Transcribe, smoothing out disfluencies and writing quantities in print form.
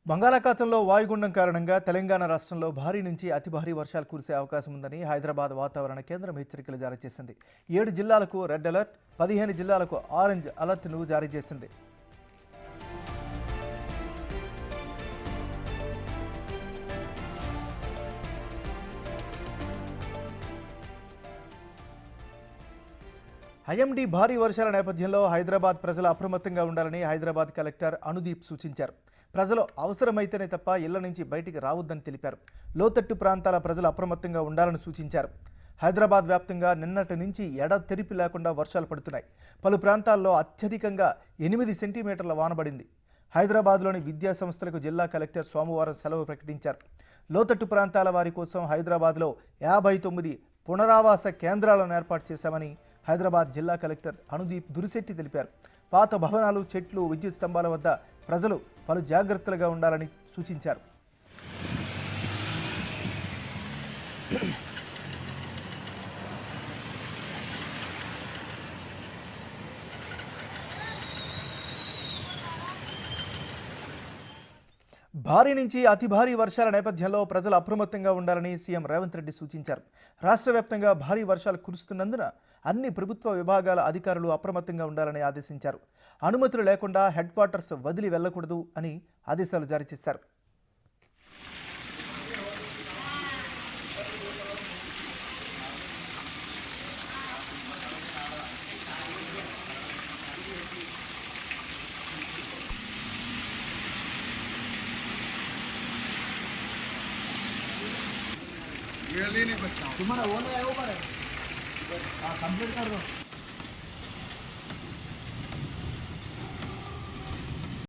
బంగాళాఖాతంలో వాయుగుండం కారణంగా తెలంగాణ రాష్ట్రంలో భారీ నుంచి అతి భారీ వర్షాలు కురిసే అవకాశం ఉందని హైదరాబాద్ వాతావరణ కేంద్రం హెచ్చరికలు జారీ చేసింది. 7 జిల్లాలకు రెడ్ అలర్ట్, 15 జిల్లాలకు ఆరెంజ్ అలర్ట్ను జారీ చేసింది. ఐఎండీ భారీ వర్షాల నేపథ్యంలో హైదరాబాద్ ప్రజలు అప్రమత్తంగా ఉండాలని హైదరాబాద్ కలెక్టర్ అనుదీప్ సూచించారు. ప్రజలు అవసరమైతేనే తప్ప ఇళ్ల నుంచి బయటికి రావద్దని తెలిపారు. లోతట్టు ప్రాంతాల ప్రజలు అప్రమత్తంగా ఉండాలని సూచించారు. హైదరాబాద్ వ్యాప్తంగా నిన్నటి నుంచి ఎడతెరిపి లేకుండా వర్షాలు పడుతున్నాయి. పలు ప్రాంతాల్లో అత్యధికంగా 8 సెంటీమీటర్ల వాన పడింది. హైదరాబాద్లోని విద్యా సంస్థలకు జిల్లా కలెక్టర్ సోమవారం సెలవు ప్రకటించారు. లోతట్టు ప్రాంతాల వారి కోసం హైదరాబాద్లో 59 పునరావాస కేంద్రాలను ఏర్పాటు చేశామని హైదరాబాద్ జిల్లా కలెక్టర్ అనుదీప్ దురిశెట్టి తెలిపారు. పాత భవనాలు, చెట్లు, విద్యుత్ స్తంభాల వద్ద ప్రజలు పలు జాగ్రత్తలుగా ఉండాలని సూచించారు. భారీ నుంచి అతి భారీ వర్షాల నేపథ్యంలో ప్రజలు అప్రమత్తంగా ఉండాలని సీఎం రేవంత్ రెడ్డి సూచించారు. రాష్ట్ర వ్యాప్తంగా భారీ వర్షాలు కురుస్తున్నందున అన్ని ప్రభుత్వ విభాగాల అధికారులు అప్రమత్తంగా ఉండాలని ఆదేశించారు. అనుమతులు లేకుండా హెడ్ క్వార్టర్స్ వదిలి వెళ్లకూడదు అని ఆదేశాలు జారీ చేశారు. ये नहीं बचा तुम्हारा वो नहीं है वो पर कंप्लीट कर दो।